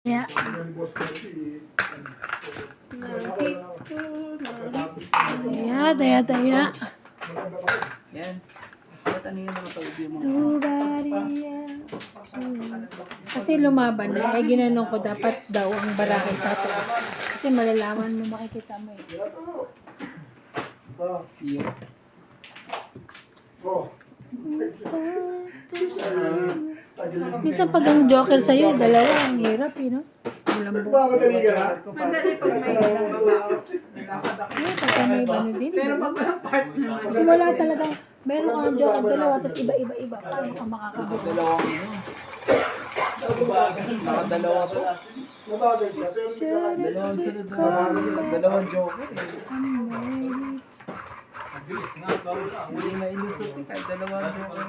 Yeah. Taya. Yan. Ba't ano yung mga pag-review mo? Nobody else. Kasi lumaban na. Ginanong ko dapat daw ang barahan tato. Kasi malalaman mo, makikita mo eh. Yeah. Minsan pag ang joker sa'yo, dalawa, ang hirap eh, no? Lambo. Madali ka na? Madali pag may ilang babae. Pagka may ano din. Pero pag walang partner, Kung wala talaga, meron kang joker dalawa, tapos iba-iba. Paano ka makakabuo? Dalawang ano. Nakadalawa po. Nabagay siya. Pero Dalawang sunod na. Dalawang joker eh. Hindi mailusot eh. Kahit dalawang joker.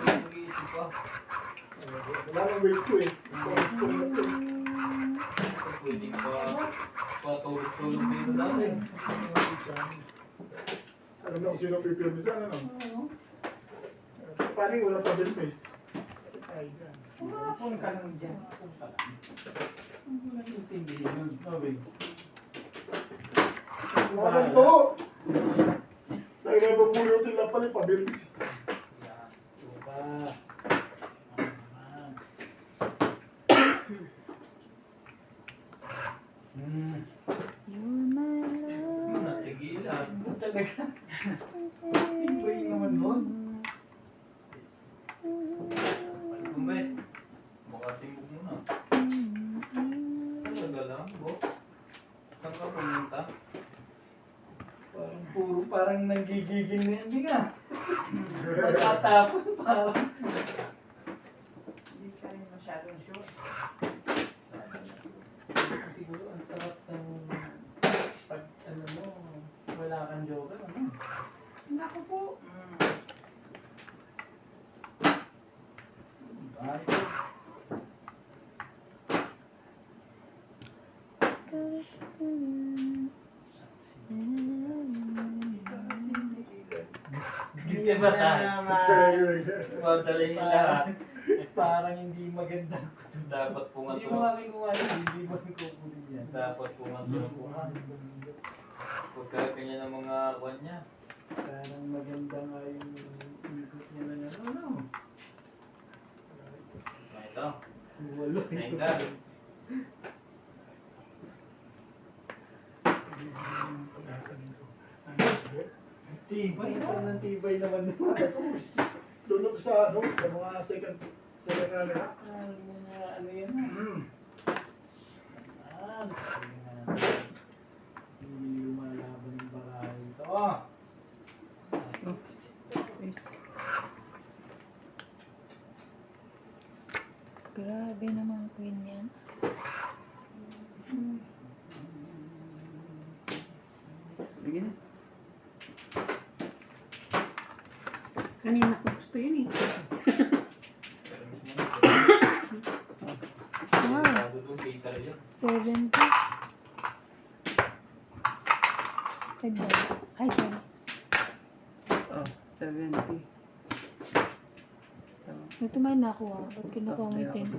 wala nang wait ko eh. Pwede pa patulog-tulog dito natin. Alam na kung sino pipirmisan, ano? Paano yung wala pa din face? Ay, yan. Kung ka lang dyan. Ang wala yung tindihin nun. Okay. Laban to! Dahil na pupulutin lang pala yung pabirmis. You're my love. Natigilan. Talaga. Iba naman nun. Kumbay. Makatimog mo na. Talaga lang, boss. Saan ka pumunta? Parang nagigigil na yan. Hindi nga. Magtatapon parang. hindi ka rin masyadong sure. Siguro ang sarap ng pag ano mo, wala kang joker, ano? Naku po. Bakit? Hindi ba tayo? Madali lahat. Parang hindi magandang Dapat Hindi pumanto. mo kami kumain, hindi mo kukunin yan. Dapat pumanto. Pagka kanya ng mga kwan niya. Parang maganda nga yung ikot niya na ano. Ito. Walo Tengka. Tibay, parang tibay naman naman. Lulog sa, ano, sa mga second ano. Ano yan? Hindi lumalaban yung barahan ito. Grabe naman queen yan. Sige na. Kanina ko gusto yun eh. Wow. Cater yun. 70. Sagda. Ay, sorry. Oh, 70. Ito may nakuha. Ba't kinukuha mo yung 10 ko?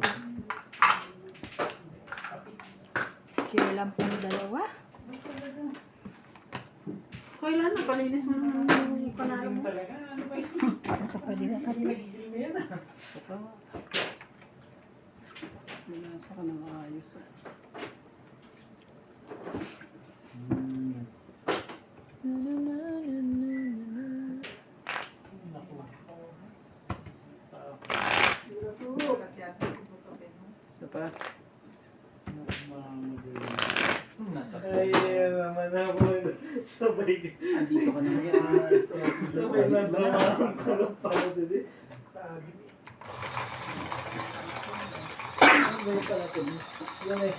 Kaya lang pang dalawa. Kailan na palinis mo ng panalo mo? Talaga, ano ba yun? Nakapadila ka pa. Hindi mo yan. Nasa ka nang ayos. Isa pa. Nasa Ay, naman ako. Sabay. Andito ka naman yan. Sabay na naman ako ng pala din eh. Sabi. Ano ba yung pala ito? Yan ay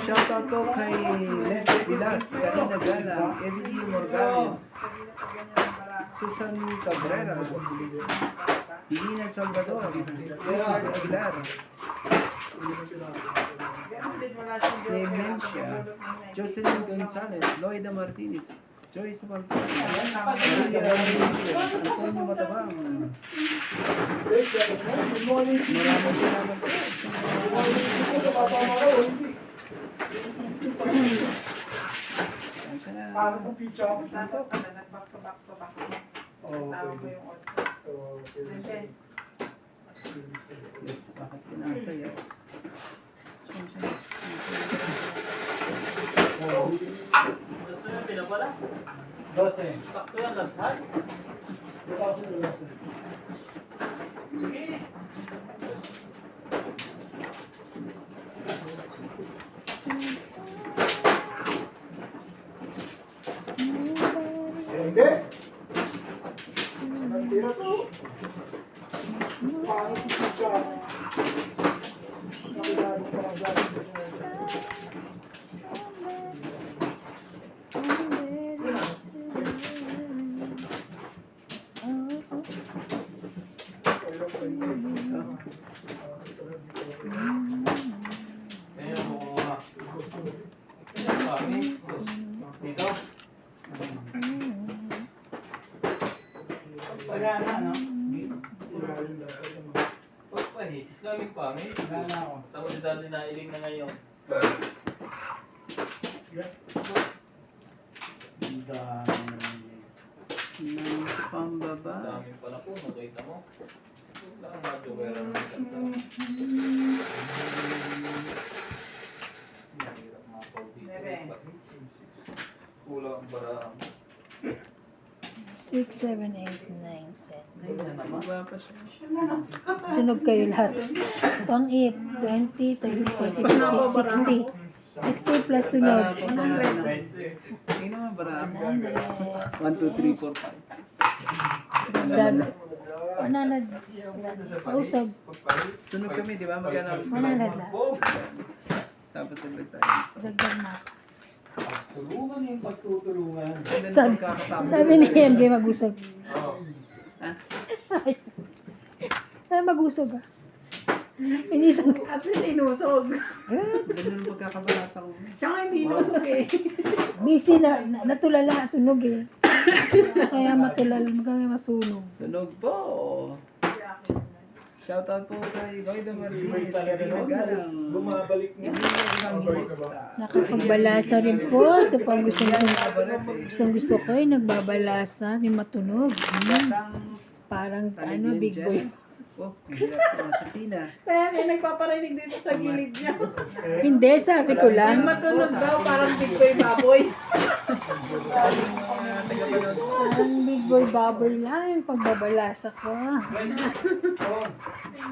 shout out to kay Len Pilas, Karina Gala, Emily Morales, Susan Cabrera, Tina Salvador, Edward Aguilar, Clemencia, Jocelyn Gonzalez, Loida Martinez, Joy sa Antonio Matabang. Good morning. Maraming salamat po. Pasensya na. Paano kung pizza ako? Dapat pala nag-back to back to back. Oo, Tawag mo pwede. yung order. Okay. Bakit kinasaya? Pasensya na. Gusto nyo pinapala? 12. Sakto yan, last hard. Sige. Hindi. Nandito to. Paano kung pizza ako? Nakilalo pa ang gamit ko sa Ngayon ang kukuha. Ang kami. Sus. Dito. Wala na, no? Pagpahits, laging pangit. Wala na ako. Tapos dali na iling na ngayon. Ang dami. Nang pambaba. Dami pala po, nakita mo. Wala kang madugera ng ganda. Mahirap mapaw dito. Pahits. Kulang ang baraan. 6, 7, 8, 9, 10. Ayun na naman. Baba pa siya. Sunog kayo lahat. Ito ang 8, 20, 30, 40, 50, 60. 60 plus sunog. Sino ang bara? 100. 1, 2, 3, 4, 5. Dagdag. 100. Usog. Sunog kami, di ba? Magkano? 100 na. Tapos ulit tayo. Dagdag na. Tulungan yung pagtutulungan. Sabi, sabi ni MJ mag-usog. Oo. Sabi mag-usog ah. Inisang ka. At least inusog. Ganun ang pagkakabalasa ko. Siya nga hindi inusog eh. Busy na, natulala, sunog eh. Kaya matulala, kaya masunog. Sunog po. Shoutout po kay Goyda Martinez, Karina Galang. Bumabalik na. Nakapagbalasa rin po. Ito pa gusto ko eh, nagbabalasa, di matunog. Parang ano, big boy. Oh, ang hirap ko sa pina. Kaya may nagpaparinig dito sa gilid niya. Hindi, sabi ko Ang lang. matunog daw parang big boy baboy. Parang big boy baboy lang yung pagbabalasa ko.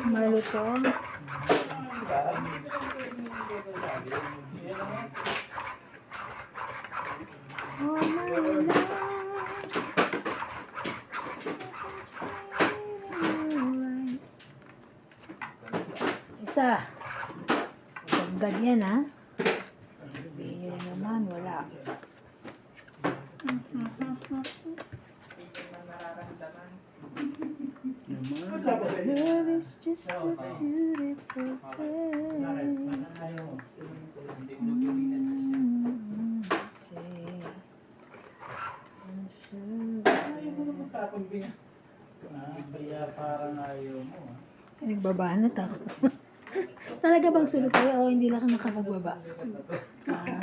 Malutong. Oh my love. Isa. Dagdag yan ha. Bihira naman, wala. Love is just a beautiful thing. Kaya parang ayaw mo. Nagbabanat ako. Talaga bang sunog kayo o hindi lang nakapagbaba?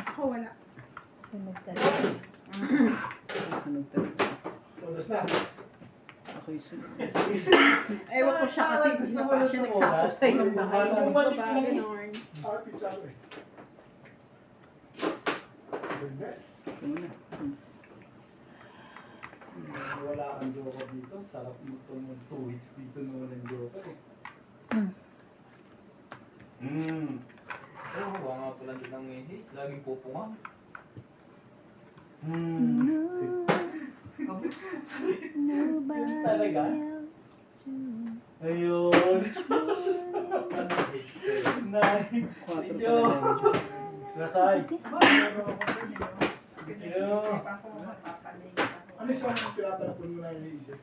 Ako wala. Sunog talaga. Sunog talaga. Tulos na. Ako'y sunog. Ewan ko siya kasi gusto pa siya nagsapos sa yung bahay. Yung baba, ganon. Pizza ako eh. Hindi. Ito muna. Wala kang joker dito. Sarap mo itong 2 weeks dito naman ang joker eh. Oo, huwag nga pala din ang ngehit. Laging pupungan. Nobody Talaga? else to Ayun. Nine. 4 Yo. talaga. Nasay. Ano yung mga pinatalapon mo na iniisip?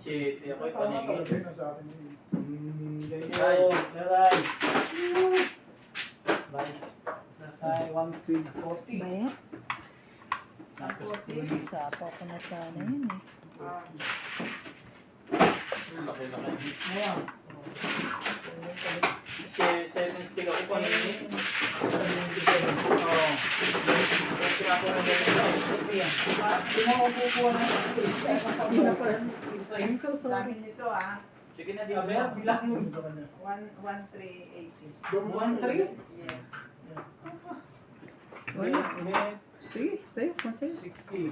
Shit, ako'y Tama paningin. talaga yun sa akin yun. Ganyan. Nasay. Nasay. 140. Baya? Sapaw ko na sana yun eh. Laki-laki beach na yan. Kasi 7 stick ako pa na yun. Oo. Kaya ako na ganyan sa isip yan. Pinakapupuan na I'm so sorry. Nito ah, sige na, di ba? Bilang mo. 1,380. 1-3? Yes. Wala. Sige, sa'yo. Kung sa'yo. 60.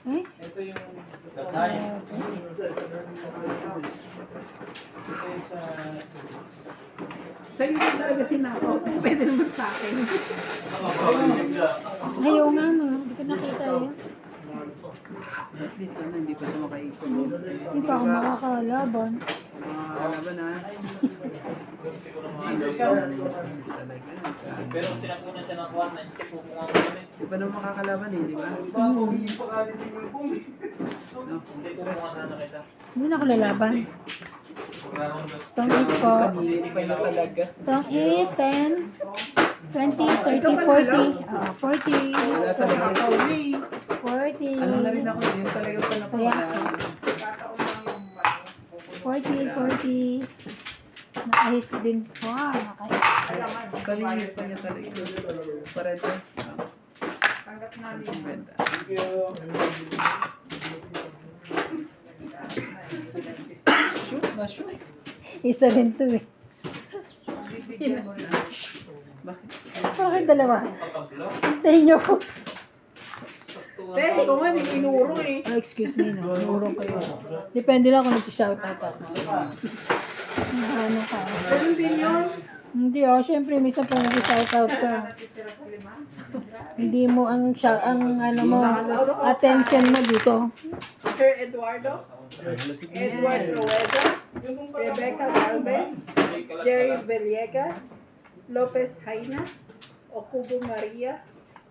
Ay, Ito yung gatay. Ito yung sa... Sa'yo ko talaga sinako. Pwede naman sa akin. ayaw nga no. Hindi ko nakita yun. At least, hindi pa siya makaikot. Hindi pa ako makakalaban. Makakalaban ha. Jesus ka. Pero tinapunan siya ng kwan, naisip po kung ako kami. Di pa naman makakalaban eh, di ba? Hindi po kung ano na kita. Hindi na ako lalaban. Tong 8 po. Kanina pa na talaga. Tong 8, 10, 20, 30, 40. 40. Wala talaga. 40. Ano na rin ako, yun talaga pa na Kaya, Kataon lang yung ano. 40. Naka-hits din po. Naka-hits. Kanina pa niya talaga. Pareto. Tanggap namin. 50. Shoot na shoot. Isa rin to eh. Bibigyan mo na. Bakit? Bakit dalawa? Pagkablo. Hintayin niyo ko. Pero ito nga, inuro eh. Oh, excuse me, no. Nurong kayo. Depende lang kung nag-shoutout ako. Ano ka? Pero hindi yun. Hindi oh, syempre minsan pag nag-shoutout ka, Natitira sa 5. hindi mo ang ano mo, attention mo dito. Sir Eduardo, Edward Rueda, Rebecca Galvez, Jerry Villegas, Lopez Jaina, Okubo Maria,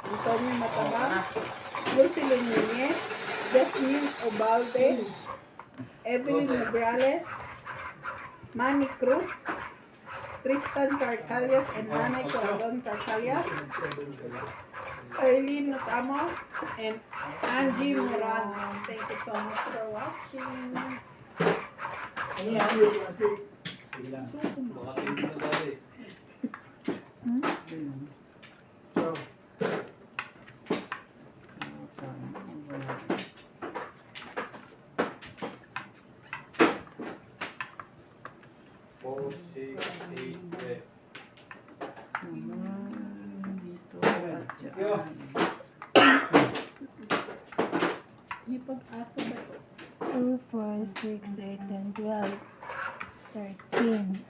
Antonio Matabang, Lucille Nunez, Jasmine Obalde, Evelyn Nograles, Manny Cruz, Tristan Carcalias and Nanay Corazon Carcalias, Eileen Notamo, and Angie Morano. Thank you so much for watching. Sige lang. Baka tingin na tayo eh. Four, six, eight, eight. Dito. Diyan. May pag-asa ba ito? 2, 4, 6, 8, 10, 12, 13.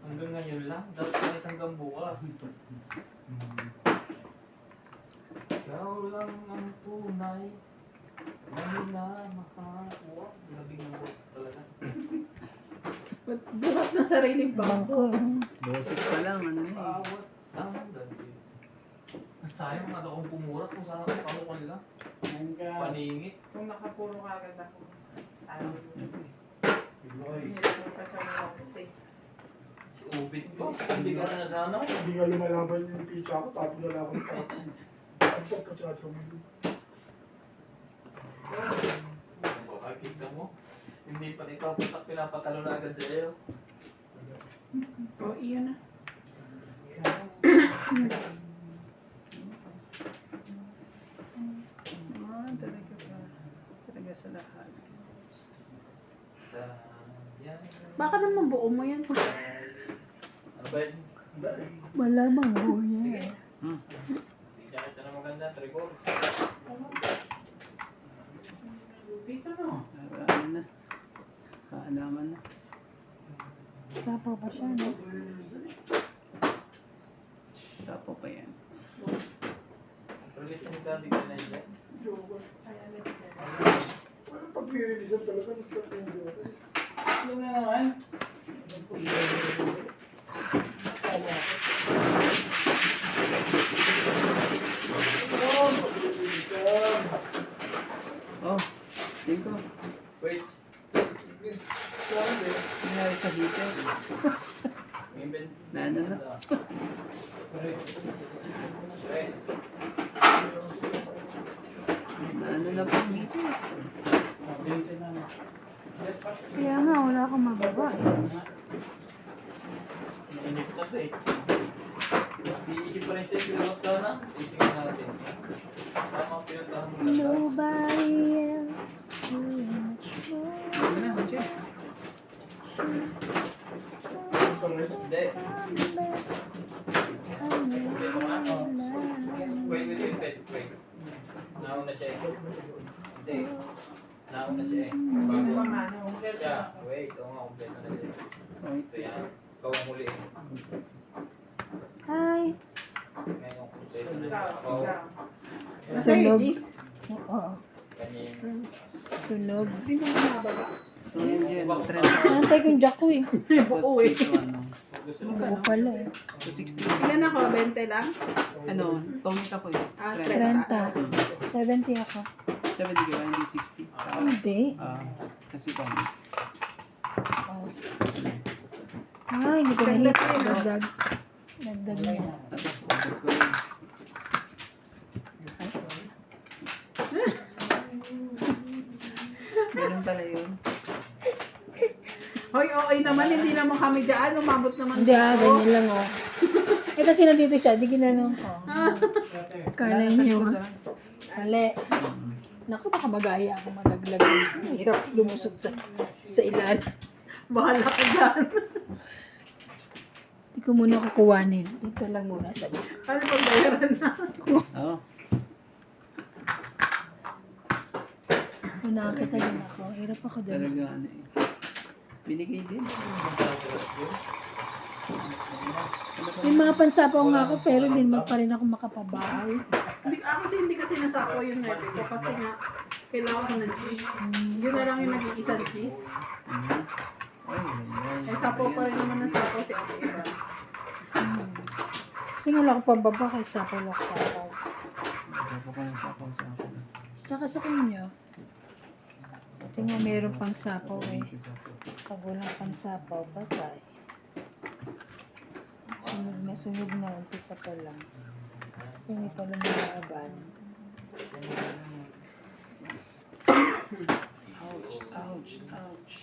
Hanggang ngayon lang, dapat kahit hanggang bukas. Ikaw lang ang tunay na minamahal. Labing ng bukas talaga. Buhat na sariling bangko. Bangko. Boses pa lang, ano na eh. Bawat sandali. Sayang nga daw kung pumurat kung saan ako kamukha nila. Paningit. Kung nakapuro ka agad ako. Tayo. Boys. Hindi ko pa siya nakapit. Si Ubit ko. Hindi ka na sana. Hindi nga lumalaban yung pizza ko, tapos na lang ako. Ang pagkachatsa mo. Baka kita mo. Hindi pa ikaw patak pinapatalo na agad sa iyo. O, iyan na. Talaga pa. Talaga sa lahat. Yan. Baka naman buo mo yan. Ano ba yun? Wala bang huya? Hindi niya kita na maganda. Tribor. Dito no. Ano na. Kaalaman na. Sapaw pa siya, no? Sapo pa yan. Release ni Daddy ka na yun. Pag nire-release talaga, nagkakong Ano na naman? Oh, 5. Wait. Naano na. Tres. Naano na po dito. Kaya nga, wala akong mababa eh. Mainip na to eh. Iisip pa rin siya yung ka na. Itingnan natin. Tama ang pinuntahan mo lang. Nobody else too much more. Ano na, Manche? Hindi. Wait, wait. Nauna siya eh. Hindi. Nauna siya eh. Hindi Bago pa mano. siya. Wait, oo nga, kompleto na siya. Ito yan. Ikaw ang huli eh. Hi. Ngayon, kompleto na siya. Ikaw, Ako, ikaw. Sunog. Oo. kanina. Sunog. Hindi mo mababa. So, yun yun. Trend. Nantay kong Jaco eh. Oo eh. Gusto mo Buko pala eh. 260. Ilan ako? 20 lang? Ano, tonit ako eh. Ah, 30. 30. 70 ako. 70 ka ba? Hindi 60. Hindi. Kasi tonit. Oh. Ah, hindi ko na-hit. Dagdag. Dagdag na. Ito, order ko yun. Ganun pala yun. Hoy, okay naman. Hindi naman kami dyan. Umabot naman. Hindi ah, dito. ganyan lang oh. Eh kasi nandito siya, di ginanong ko. Kala nyo. Mali. Naku, baka magaya ako malaglag. Hirap lumusot sa ilalim. Bahala ka dyan. Hindi ko muna kukuwanin. Dito lang muna sa loob. Ano pag bayaran na? Oo. Nakakita din ako. Hirap ako doon. Talaga ano eh. Binigay din. May mga pansapaw nga ako pero din pa rin ako makapabahay. Hindi kasi nasako yung nepe ko kasi nga kailangan ko ng cheese. Yun na lang yung nag-iisang cheese. Ay, ay, Eh, sapo pa rin naman ng sapo si Ate Eva. Kasi nga lang ako pababa kay sapaw ako sapaw. Sapo ka ng sapo. Saka sa kanya. Ito nga meron pang sapaw eh. Pag walang pang sapaw, patay. Sunog na, umpisa pa lang. Hindi pa lumalaban. Ouch, ouch, ouch.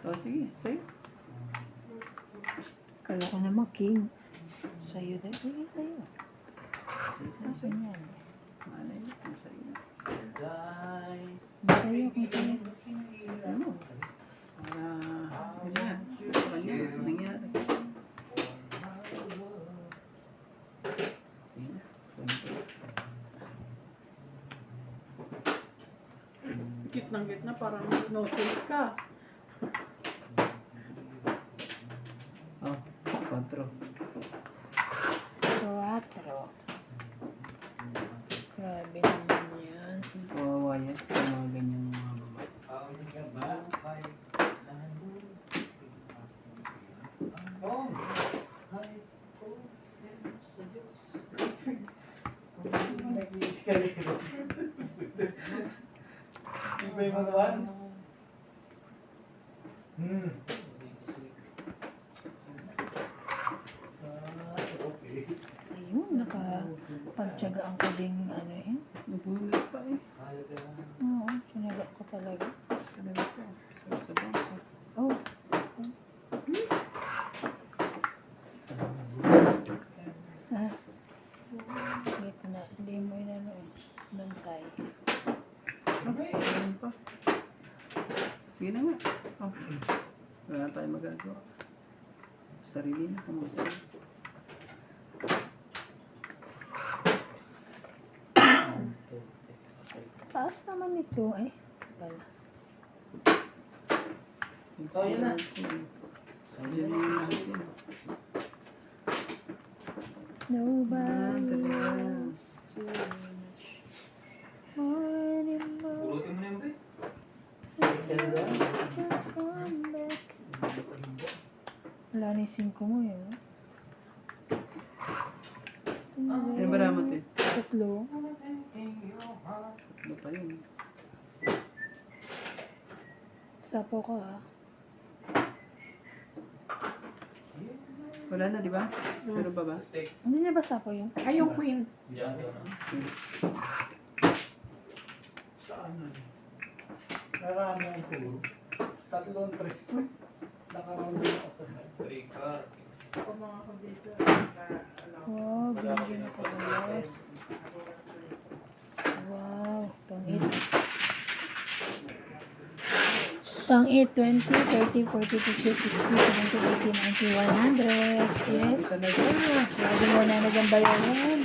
Oh, sige, sa'yo. Kala ko naman king. Sa'yo din. Sige, sa'yo. Asan yan? Malay mo kung sa'yo na. Sa'yo kung sa'yo. Ano? Ganyan. Kanya, nangyari. Sige na. Gitnang-gitna parang no taste ka. Oh, 4. 4. Grabe naman yan. Kawawa yan. Yung mga ganyan mga baba. Iba yung mga naman. Okay. Ayun, nakapagtsagaan ko din ano eh. Nabulit pa eh. Oo, sinaga ko talaga. Talaga po. Sa bangsa. Oh. Ah. Wait na, hindi mo yun ano eh. Bantay. Ayun pa. Sige na nga. Oh. Wala na tayo magagawa. Sarili na. Kung sarili. Taas naman ito eh. Wala. Oh, yun na. Diyan na yung lahat yan. Nobody else too much more anymore. Pulutin mo na yung bed. To come back. Wala na yung 5 mo yun. Ano ba ramot eh? 3. Ano pa yun? Sapo ka ah. Wala na, di ba? Meron pa ba? Hindi niya ba sapo yun? Ay, yung queen. Diyan to na. Saan na? Marami ang puro. Tatlong tres ko. Nakarami ako sa Three card. Ako mga kondisyon. Wow, binigyan ako ng loss. Wow, tangit. Tangit, 20, 30, 40, 50, 60, 70, 80, 90, 100. Yes. Lagi mo na nagang bayaran.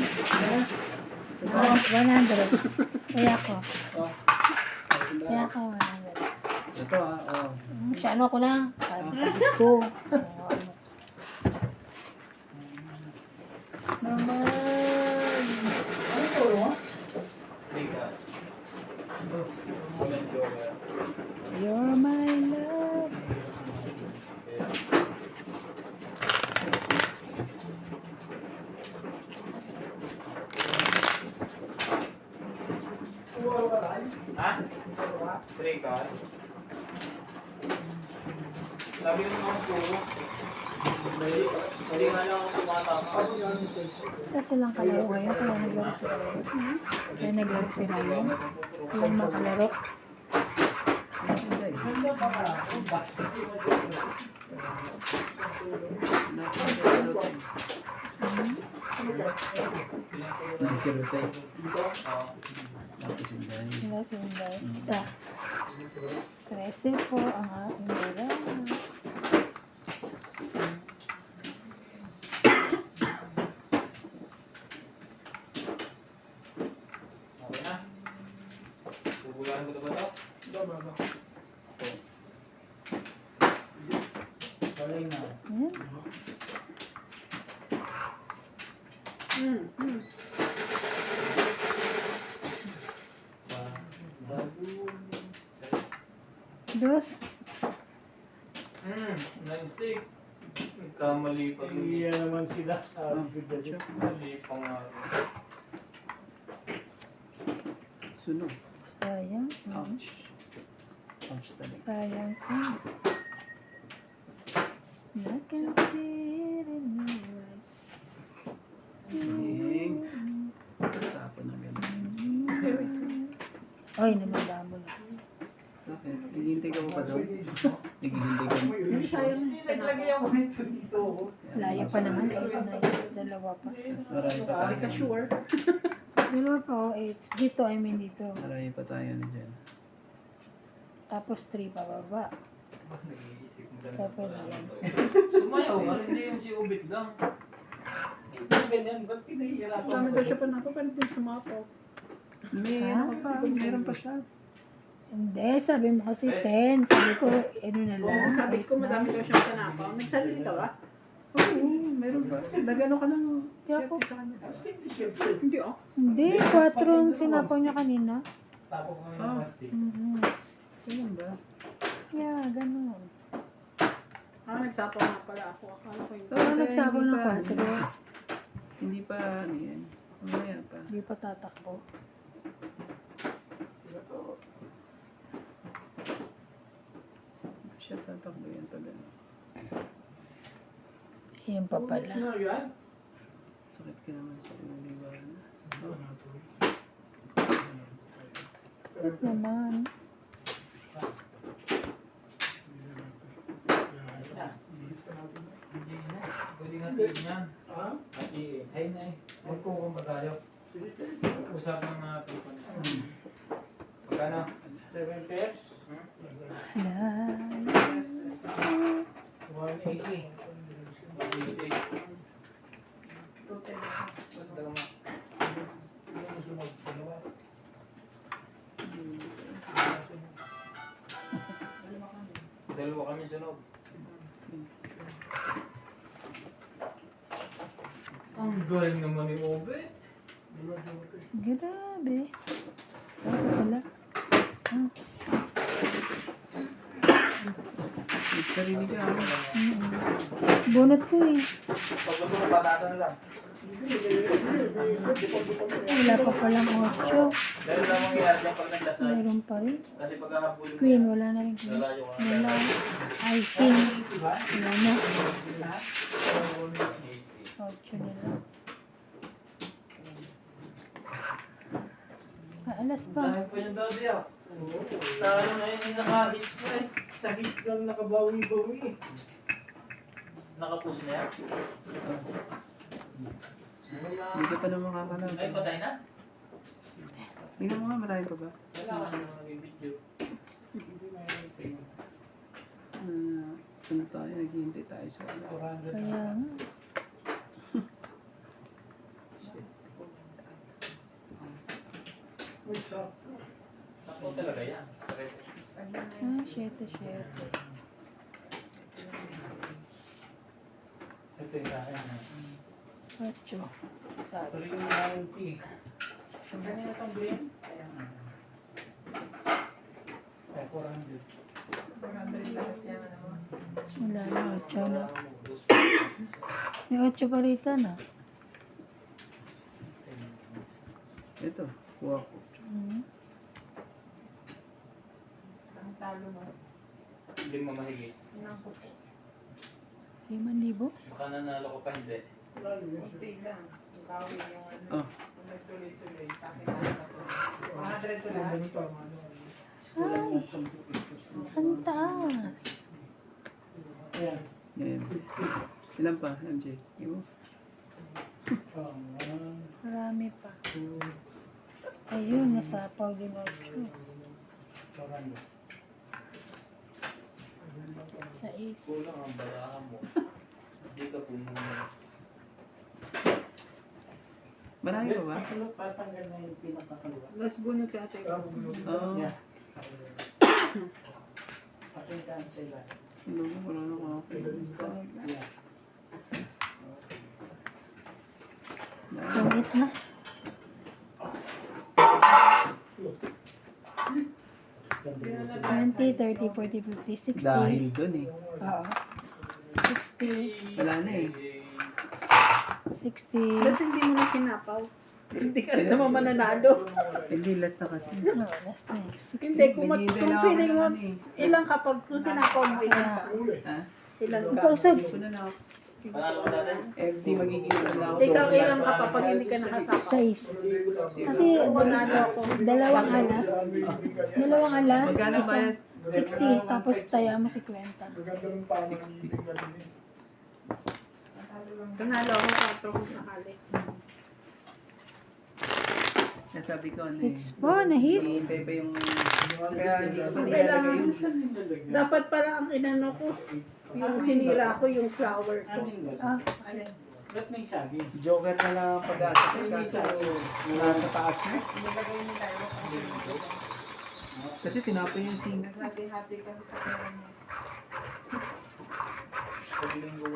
100. Kaya ko. Kaya ko 100. Ito ah, oh. Siya ano ko lang. Sabi ko. Naman. Ano puro mo? Three card. Walang joker. You're my love. Puro ka lang. Ha? Puro ka. Three card. Sabi mo mga puro. Hindi nga lang ako tumatama. Ako yan yung cellphone. Kasi lang kalaro ngayon. Kaya naglaro si Ryan. Kaya naglaro si Ryan. Kaya makalaro. Ganda pa ka. Ang basket. Nakikirutay. Oo. Tapos yung dahil. Wala si Inday. Isa. 13 po ang aking dala. Okay na. Bubulahan ko na ba ito? Tama ba? Galing na. Ayan. Dos. Nine stick. Nagkamali pa rin. Iya naman sila sa video. Mali pa nga. Sunog. Sayang. Ouch. Ouch talaga. Sayang ko. I can see it in your eyes. Ding. Tapon na gano'n. Oy, namababo na. Bakit? Naghihintay ka pa doon? Naghihintay ka mo? Yung sayang Hindi naglagay ako nito dito. Layo pa naman. 8 na yun. Dalawa pa. Marami pa Hindi ka tayo. sure. Dalawa pa o 8. Dito, I mean dito. Marami pa tayo na dyan. Tapos 3 pababa. Nag-iisip mo lang. Tapos yan. Sumayaw ka. Hindi yung si Ubit lang. Ito ganyan. Ba't pinahihirapan Dami mo? daw siya pa na. Paano din sumapaw? Meron pa. Meron pa siya. Hindi, sabi mo kasi 10. Sabi ko, ano na lang. Oo, sabi ko madami daw siyang panapaw. Nagsalita ka ba? Oo, meron pa. Nagano ka ng Hindi ako. siyempre sa kanya. Hindi ah. Hindi, 4 ang sinapaw niya kanina. Tapos kami ng plastic. Mhm. Ganun ba? Yeah, ganun. Nagsapaw na pala ako. Akala ko hindi. Pero nagsabaw hindi ng pa. 4. Hindi pa ano yan. Mamaya pa. Hindi pa tatakbo. Siya tatakbo yan pag ano. Yan pa pala. Ano yan? Sakit ka naman sa uliwan. Bakit naman? Hindi na. Pwede nga tingin yan. Ha? Ay na eh. Magkukumpa tayo. Usapan ng mga tupan. Magkano? 7 pairs. La, 180. Dalawa kami sunog. Ang galing naman ni Obe. grabe. Wala. Sarili ka. Bunot ko eh. Pag gusto mo, patasan lang. Wala pa palang 8. Dahil lang mangyayari dyan pag nagdasal. Mayroon pa rin. Kasi pag hahabulin mo, Queen, wala na rin queen. lalayo ka na. Wala. Ay, king. Wala na. 8 na lang. Alas pa. Dahil pa yung daddy ah. Talo na yung naka-hits mo eh. Sa hits lang nakabawi-bawi. Naka-push na yan. Hindi ka pa naman makakalaban. Ay, patay na? Tingnan mo nga, marami pa ba? Wala ka naman nag-video. Ano tayo, naghihintay tayo sa ano. Kaya nga. Uy, sakto. Sakto talaga yan. Ah, 7. Ito yung akin. 8. Sabi. 390. Ano na itong green? Eh, 400. 400 lahat yan. Ano mo? Wala na, 8 na. May 8 pa rito na. Ito, kuha ko. Ang talo mo. Hindi mo mahigit. Naku. 5,000? Baka nanalo ko pa hindi. Kunti lang. Ang kawi yung ano. Oh. Kung nagtuloy-tuloy. Sa akin na ito. 100 to lahat. Ay, ang taas. Ayan. Yan. Ilan pa, MJ? Iwo? Marami pa. Ayun, nasapaw din 8. 400. 6. Kulang ang balahan mo. Hindi ka pumunta. Marami pa ba? Patanggal na yung pinakakaliwa. Last bonus si ate. Oo. Yeah. Pakita sa ila. Ano mo, wala na ako. Yeah. Pangit na. 20, 30, 40, 50, 60. Dahil dun eh. Oo. 60. Wala na eh. 60. Ba't hindi mo na sinapaw? Hindi ka rin naman mananalo. Hindi, last na kasi. No, last na eh. 60. Hindi, kung Naghihintay lang ako feeling ng mo, ano eh. ilang kapag kung sinapaw mo, ilan ka? Ha? Ilan ka? Pausap. Una na ako. Panalo ko dati. FD magiging ano lang ako. Ikaw ilang ka pa pag hindi ka nakasapaw? 6. Kasi dalawang alas. Dalawang alas. Magkano Isa, bayad? 60. Tapos taya mo 50. 60. Panalo ako 4 kung sakali. Nasabi ko ano eh. Hits po, na-hits. Hihintay pa yung... Kaya hindi ko pa Kailangan, nilalagay yun. dapat pala ang inano ko, yung sinira ko, yung flower ko. Ah, Ba't may saging? Joker na lang ang pag-asa. Kaso nasa taas na. Nilagay nila yung Kasi tinapay yung singa. Naghati-hati kami sa pera niya. Paglinggo.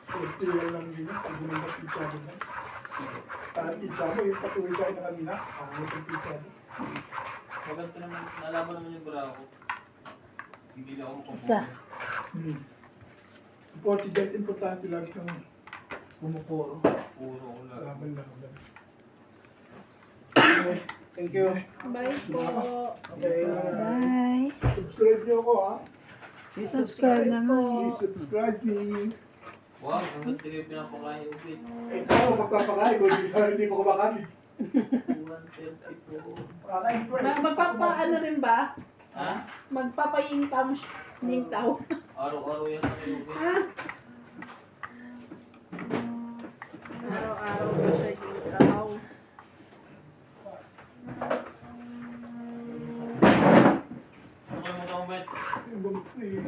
Kultural lang din yung pag-ginagawa pizza din. Parang pizza mo, yung patuloy ka na kanina. Pangit yung pizza din. Maganda naman. Nalaman naman yung bra ko. Hindi lang ako isa. Importante, importante lagi kang bumukuro. Puro ko lang. Laban lang. Thank you. Bye po. Okay. Bye. Subscribe niyo ako ha. Subscribe na nga. Please subscribe me. Wow, ang gusto niyo pinapakain yung bit. Eh, ako magpapakain ko. Hindi ko kumakain. 134. Kakain ko eh. Magpapaano rin ba? Ha? Magpapayintaw nintaw. Araw-araw yan ang yung bit. Araw-araw ko siya yintaw. Okay mo itong bit. Yung bumit ko eh.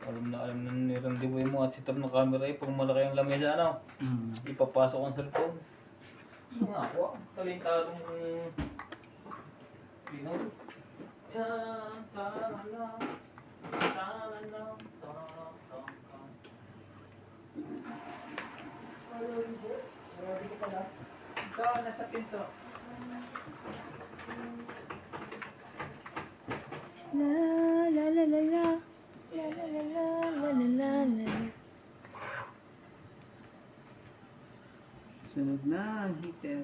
Alam na ni Randy Boy mo at setup ng camera eh. Pag malaki ang lamesa, ano? Ipapasok ang cellphone. Ano nga ako? Talentadong Pinoy. Ito, nasa pinto. La la la la la. La la la la la la la la. Sunog na ang heater.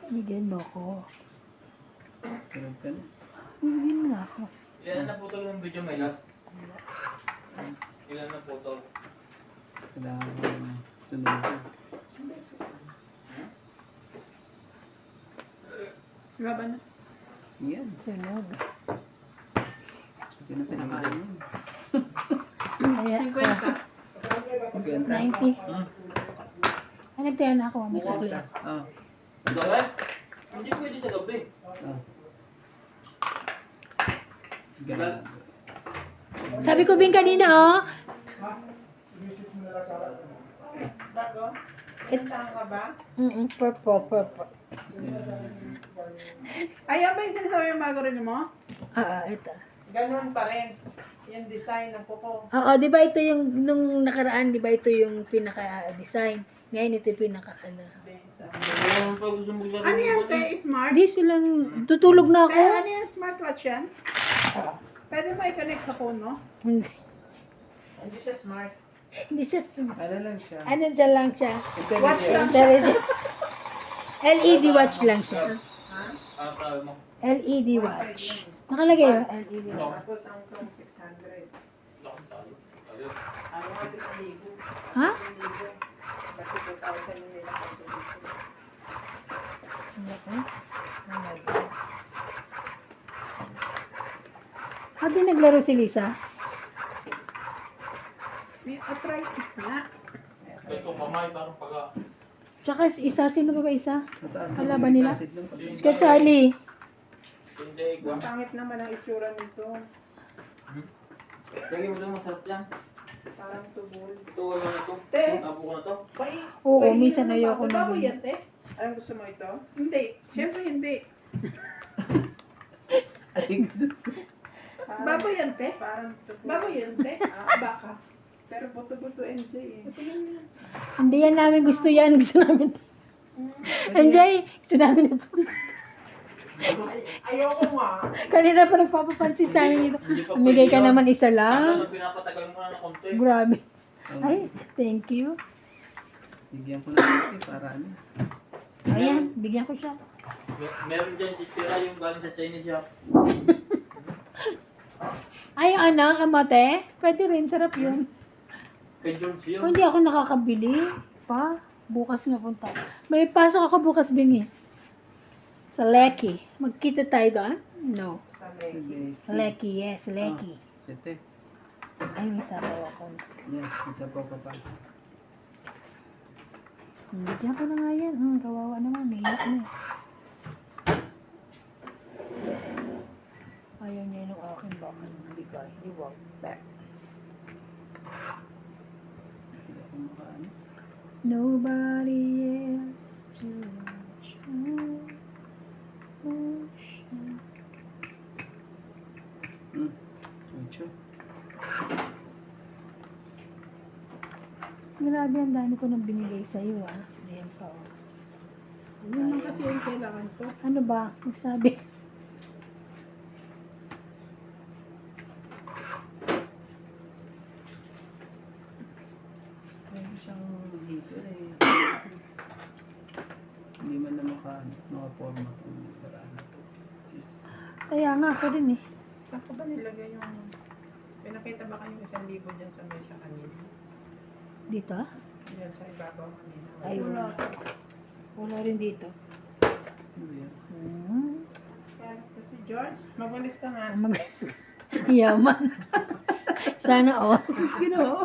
Bigyan mo ako. Sunog ka na. Bigyan mo na ako. Ilan na putol yung video may last? Ilan na putol? Kailangan sunog ka. Laban na. Yan. Sunog. Hindi na pinamahan yun. Kaya, 50. 90. Ay, nagtaya na ako. May sakli. Ah. Gabi? Hindi pwede sa gabi. Ah. Ganun. Sabi ko Bing kanina, oh. Bago? Pintahan ka ba? Purple. Ayan ba yung sinasabi yung bago rin mo? Ito. Ganun pa rin. Yung design ng kuko. Oo, di ba ito yung, nung nakaraan, di ba ito yung pinaka-design? Ngayon ito yung pinaka-ano. Ano pa gusto mo laro? Ano yan, te? Smart? Di silang, tutulog na ako. Te, ano yan? Smartwatch yan? Oo. Pwede mo i-connect sa phone, no? Hindi. Hindi siya smart. Hindi siya smart. Ano lang siya? Ano siya lang siya? Watch lang siya. Intelligent. LED watch lang siya. Ano tawag mo? LED watch. Nakalagay yung LED watch. Tapos ang itong 600. Ayun. Ano nga din ang libo? Ha? Ang libo. Kasi 2,000 yung nila contribution. Ano to? Oh my God. Di naglaro si Lisa? May arthritis nga. Ito, mamay, parang paga. Tsaka isa, sino ba isa? Mataas Wala ang ba nila? acid ng pag- Si Charlie. Hindi, Ang pangit naman ang itsura nito. Lagyan mo doon, masarap yan. Parang tubol. Ito, wala na ito. Te. Tabo ko na to. Oo, Pwede minsan naman ayoko bago. na. Bago yan, te? Anong gusto mo ito? Hindi. Siyempre hindi. Ay, Diyos ko. Bago yan, te? Parang tubol. Bago yan, te? Baka. Pero buto-buto NJ eh. Hindi yan namin gusto yan. Gusto namin ito. MJ, gusto namin ito. Ayoko nga. Kanina pa nagpapapansin sa amin ito. Hindi pa Amigay pwede ka yun. naman isa Ano, lang. pinapatagal mo na ng konti. Grabe. Ay, thank you. Bigyan ko na ito para ano. Ayan, bigyan ko siya. Meron dyan titira yung galing sa Chinese shop. Ay, ano, kamote? Pwede rin, sarap yun. Kay George yun. Kung hindi ako nakakabili, pa, bukas nga punta. May pasok ako bukas, Bing, eh. Sa Lecky. Magkita tayo doon? No. Sa leg. Sige. Lecky, yes, Lecky. Sete. Ay, may sabaw ako. Yan, isa pa pa. Bigyan ko na nga yan. Kawawa naman, may iyak na. Ayaw niya yung akin, baka bigay. Di ba? Back. Hindi ako makaano. Nobody else to show. Ocho. Grabe, ang dami ko nang binigay sa'yo, ah. Ayan pa, oh. Yun lang kasi yung kailangan ko. Ano ba? Magsabi. Meron siyang heater eh. Hindi man na makaporma kung paraan na to. Jeez. Kaya nga, ako rin, eh. Saan ko ba nilagay yung... Pinakita ba kayong 1,000 dyan sa mesa kanina? Dito? Dyan sa ibabaw kanina. Ay, wala. Wala rin dito. Ano yan? Kaya kasi George, magalis ka nga. Yaman. Sana, oh. Gino.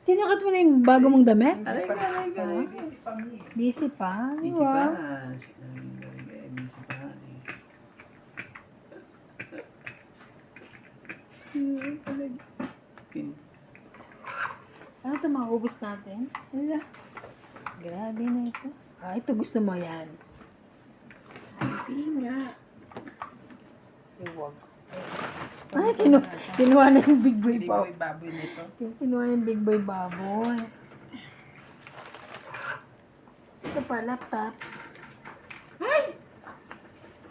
Sinukat mo na yung bago mong damit? Aray ka, aray ka. Busy pa mi. Busy pa? Busy Wow. pa. Busy pa. Pin. Ano ito, maubos natin? Hala. Grabe na ito. Ito gusto mo yan. Hindi nga. Iwag. Kinuha na yung big boy Hindi pa. ko ibaboy nito. Kinuha na yung big boy baboy. Ito pa, laptop.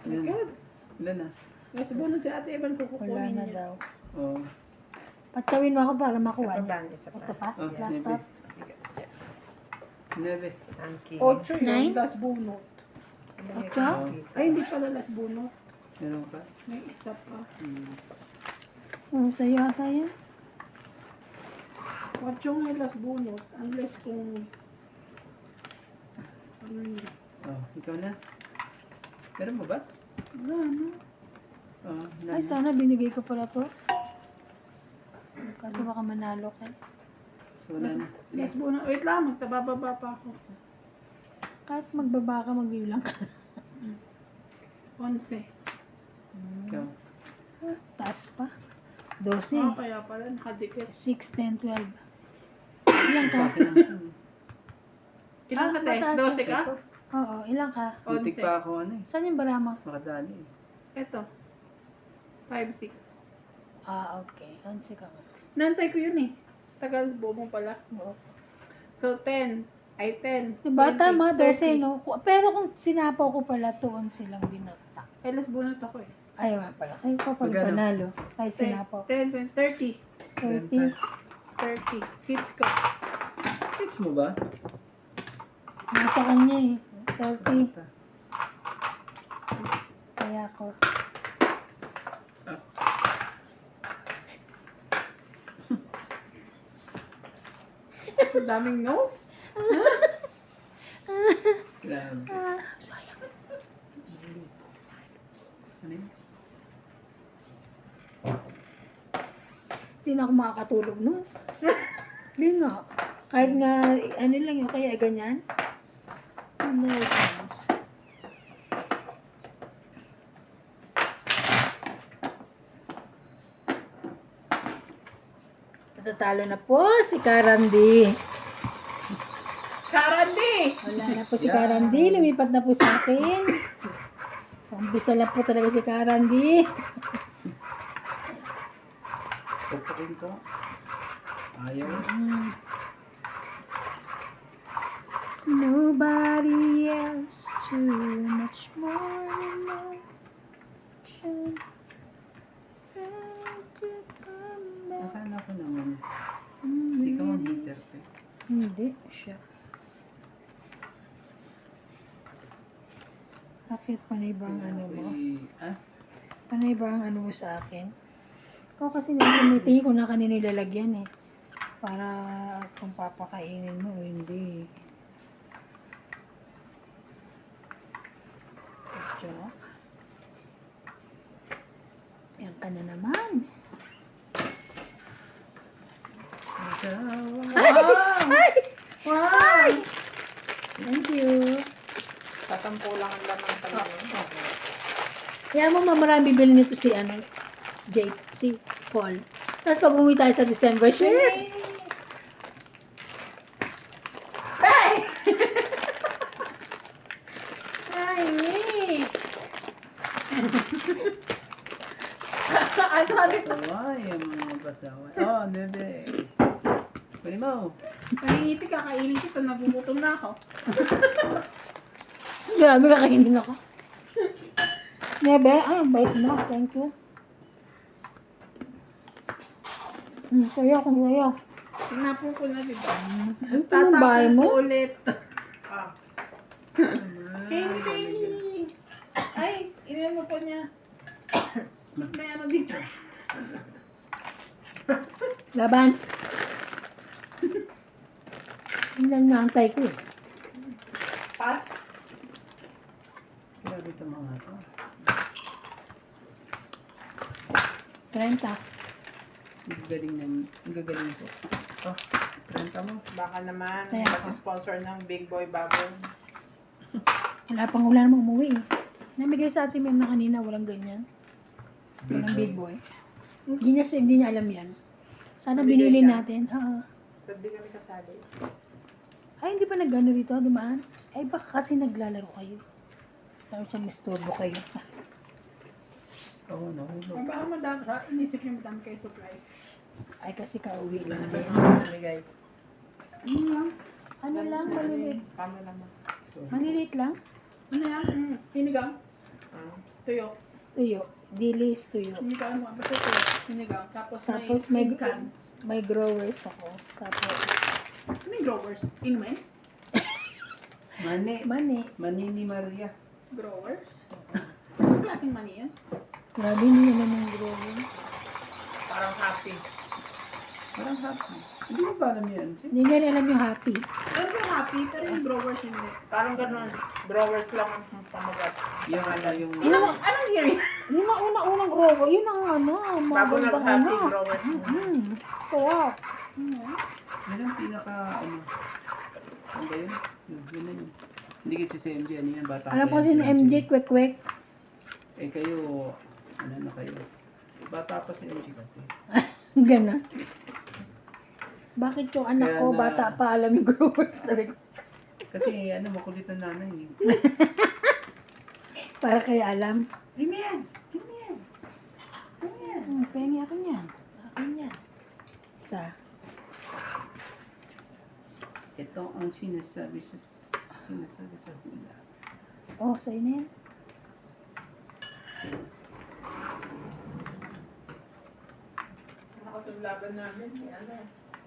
Ilan? God. Ilan na? Nasa bunod si Ate Evan Wala kukukunin na niya. daw. Oo. Patsawin mo ako para Isa makuha pa niya. ba? Isa Ito pa. pa, Oh, laptop. 9. Angki. 8 Nine? yun, last bunot. Ocho? Ay, hindi pala last bunot. Meron pa? May isa pa. Oh, sa'yo ata yan. 8 yung may last bunot. Unless kung... Ano yun? Oh, ikaw na. Meron mo ba? Wala, ano? Oo. Ay, sana binigay ko pala to. Kasi baka manalo ka. So, wala na. Last bunot. Wait lang, magtabababa pa ako. Kahit magbaba ka, magbilang ka. 11. Ikaw. Taas pa. Ah, 12. kaya pala, nakadikit. 6, 10, 12. Ilang ka? Sa akin ang... Ilan ka, te? mataas 12 ka? Oo, ilang ka? Butik 11. pa ako ano eh. Saan yung bara mo? Makadali eh. Ito. 5, 6. Ah, okay. 11 ka nga. Nantay ko yun eh. Tagal bobo pala. Oo. So, 10. Ay, 10. Diba, 20, tama, 12, 30. no? Pero kung sinapaw ko pala to, 11 lang binagtak. Ay, last bunot ako eh. Ay, wala pala. Sa'yo pa pala Magkano? panalo. Kahit 10, sinapaw. 10, 20, 30. 30. 30. Hits ko. Hits mo ba? Nasa kanya eh. 30. Kaya ko. Ang daming nose. Grabe. Ah, sayang. Ano yun? Hindi na ako makakatulog nun. Hindi nga. Kahit nga, ano lang yun, kaya ganyan. No chance. Natatalo na po si Karandi. Karandi! Wala na po si Karandi. Lumipat na po sa akin. So, umpisa lang po talaga si Karandi. Tutukin ko. Ayaw. Nobody else too much more emotion. Trying to come back. Akala ko naman. Ikaw ang hater ko. Hindi siya. Bakit panay ba ang ano mo? Ah? Panay ba ang ano mo sa akin? Ikaw kasi nagkumitingin ko na kanina nilalagyan eh. Para kung papakainin mo o hindi. Joke. Yan ka na naman. Wow! Thank you. Tatampo lang ang laman tayo. Kaya mo mamarami bibili nito si ano, JT Paul. Tapos pag umuwi tayo sa December, share. Ay, me! Ano ulit? Saway ang mga pasaway. Oh, bebe. Pwede mo. Nangingiti ka, kainin kita, nagugutom na ako. Grabe kakainin ako. Nebe, ay, ang bait mo. Thank you. Sayo kung sayo. Tinapon ko na, diba? Ito yung bahay Tatapon mo? ko ulit. Ah, Kenny, Kenny! Ay, iniwan mo po niya. May ano dito. Laban. Yun lang naantay ko eh. Patch. Grabe ito mga ito. 30. Ang gagaling ng... Ang gagaling ko. Oh, 30 mo. baka naman Kaya ako. mag-sponsor ng Big Boy Bubble. Wala namang umuwi eh. Namigay sa atin ma'am na kanina, walang ganyan. Walang big boy. Hindi niya alam yan. Sana Nabigay binili siya? natin. Oo. Pero di kami kasali. Ay, hindi pa nag-ano rito, dumaan? Ay, baka kasi naglalaro kayo. Lalo siya misturbo kayo. Oo, nahulog. Ang baka madami, inisip niya madami kayo supply. Ay, kasi kauwi lang din. Bigay. Ano lang, maliliit. Kamo naman. Maliliit lang. Ano yan? Sinigang. Tuyo. Tuyo. Dilis, tuyo. Sinigang mo. Basta tuyo. Sinigang. Tapos may ikan. may growers ako. Tapos May growers. Inumin? mani. Mani ni Maria. Growers? Anong klaseng mani yan? Grabe hindi naman yung growers. Parang happy. Parang happy. Hindi mo ba alam yan? Chip? Hindi nila alam yung happy. Pero yung happy, pero yung growers hindi. Parang ganun. Growers lang ang pamagat. Yung ano, yung... Anong year yan? Yun ang una-unang grower. Yun ang ano. Bago Magandang nag-happy ano. growers. Kaya. Yun ang pinaka, ano... Ano ba yun? Yun na yun. Hindi kasi si MJ, ano yan, bata. Alam ko pa kasi yan, ni MJ, kwek-kwek. Eh kayo, ano na kayo? Bata pa si MJ kasi. Gana. Bakit yung anak Kaya ko, na- bata pa, alam yung growers na rin. Kasi ano, makulit na nanay. Eh. Para kaya alam. Amen! Pengi ako niyan. Akin yan. Isa. Ito ang sinasabi sa hula. Oh, sa'yo na yan. Nakasulaban namin. Ano?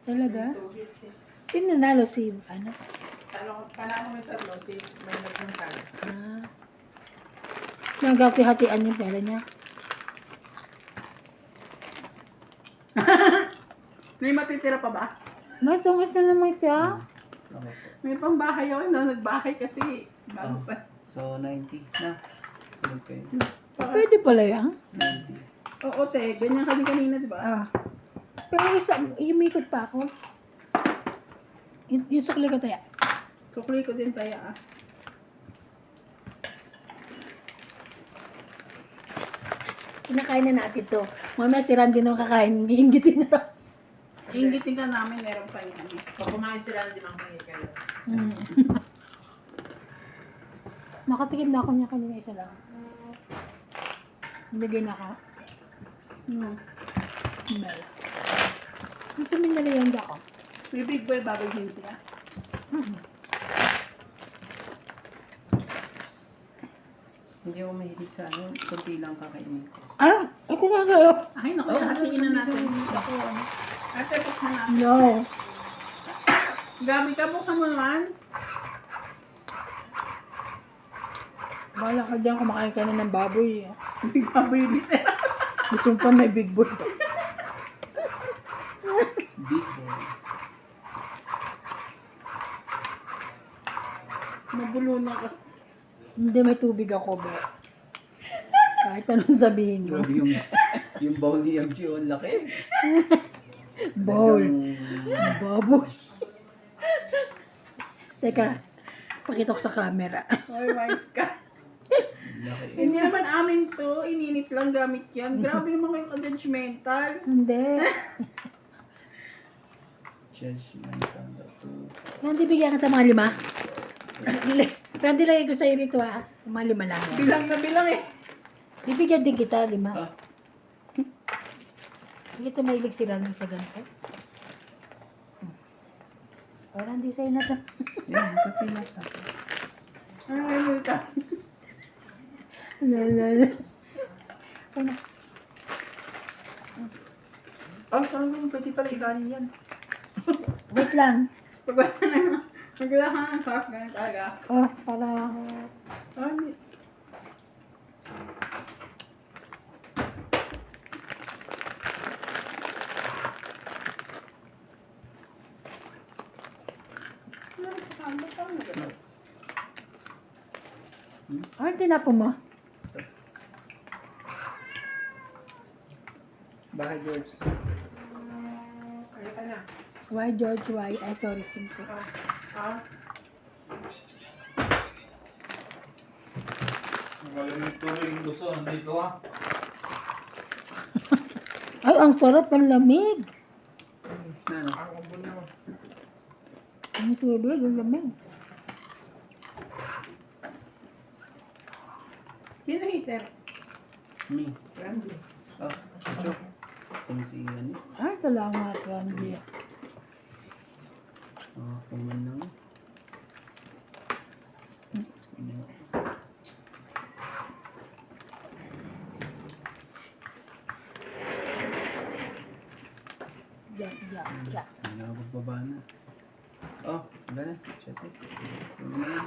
Talaga? 2 hits eh. Sino nanalo si, ano? Panalo may tatlo. May nagpuntan. Ah. Nagkati-hatian yung pera niya. May matitira pa ba? Matungit na naman siya. Okay po. May pambahay ako na nagbahay kasi bago Oh. pa. So, 90 na. Sunod kayo. Pwede pala yan. 90. Oo, te. Ganyan kami kanina, di ba? Ah. Pero isa, umikot pa ako. Yung sukli ko tayo. Sukli ko din tayo ah. Kinakain na natin to. Mamaya si Randy nung kakain, iingitin na to. Inggitin ka namin, meron pa yan. Pag kumain sila, hindi manghingi kayo. Nakatikim na ako niya kanina isa lang. Nilagay na ka. Mel. Ito minaliyanda ko. May big boy bago hindi na. Hindi ako mahilig sa ano, kunti lang kakainin ko. Ah, ako nga kayo. Ay, naku, hatiin na natin. Ate, buksan na. No. Gabi ka, buksan mo naman. Bala ka dyan kumakain ka na ng baboy. Big baboy dito. Gusto mo pa may big boy. Big boy. Mabulunan kasi. Hindi, may tubig ako, be. Kahit anong sabihin mo. Grabe yung bowl ni MJ, ang laki. Bowl. Talagang- Baboy. Teka, pakita ko sa camera. Oy, wise ka. laki. Hindi naman amin to. Ininit lang gamit yan. Grabe naman kayong ka-judgmental. Hindi. Judgmental na to. Randy, bigyan kita mga 5. Randy, lagay ko sa'yo rito ah. Mga 5 lang. Yan. Bilang na bilang eh. Bibigyan din kita 5. Ah, Hindi ito mahilig si Randy sa ganito. O, Randy, sa'yo na to. yan, kapila sa akin. Ano ngayon ka? Lalala. Ay na. Oh, talagang pwede pala ikanin yan. Wait lang. Pag wala ka ng sauce, ganun talaga. Oh, para... Ay, Ay, tinapo mo. Bahay George. Ano ka na? Why, George, why? Ay, sorry, simple. Malamig tuloy yung gusto. Nandito ha. Ay, ang sarap, ang lamig. Ano? Ang ubo na. Ang tubig, ang lamig. sino heater? Me. Oh, ito. Itong si ano. Ay, salamat, Randy. Kuman lang. Yan, yan, yan. Hindi na magbaba na. Oh, gana. Shit eh. Ano na yan?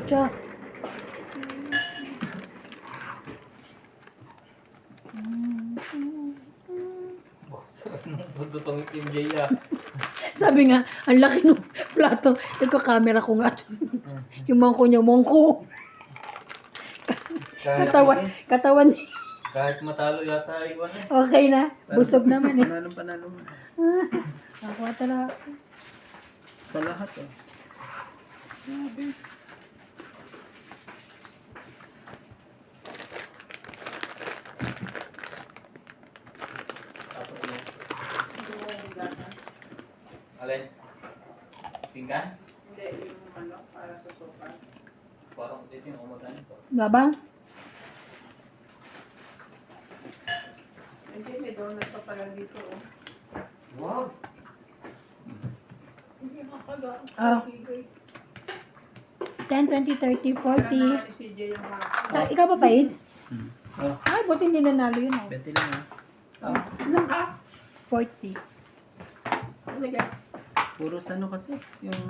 Tiyo. Pagdutong itim Jay ah. Sabi nga, ang laki ng plato. Iko-camera ko nga. Yung mangko niya, mangko. Katawan niya. Kahit matalo yata iwan eh. Okay na. Busog naman eh. Panalo mo. Ako talaga. Sa lahat eh. Alin? Pinggan? Hindi, yung ano, para sa sofa. Parang dito yung umaganin ko. Babang? Hindi, may donut pa pala dito. Oh. Wow! Hindi makaga. Ah. 10, 20, 30, 40. Kaya na ni CJ yung hapon. Ikaw pa, Paige? Oh, Ay, buti hindi nanalo yun. 20 lang ah. Ilang ka? 40. Sige. Puro ano kasi. Yung...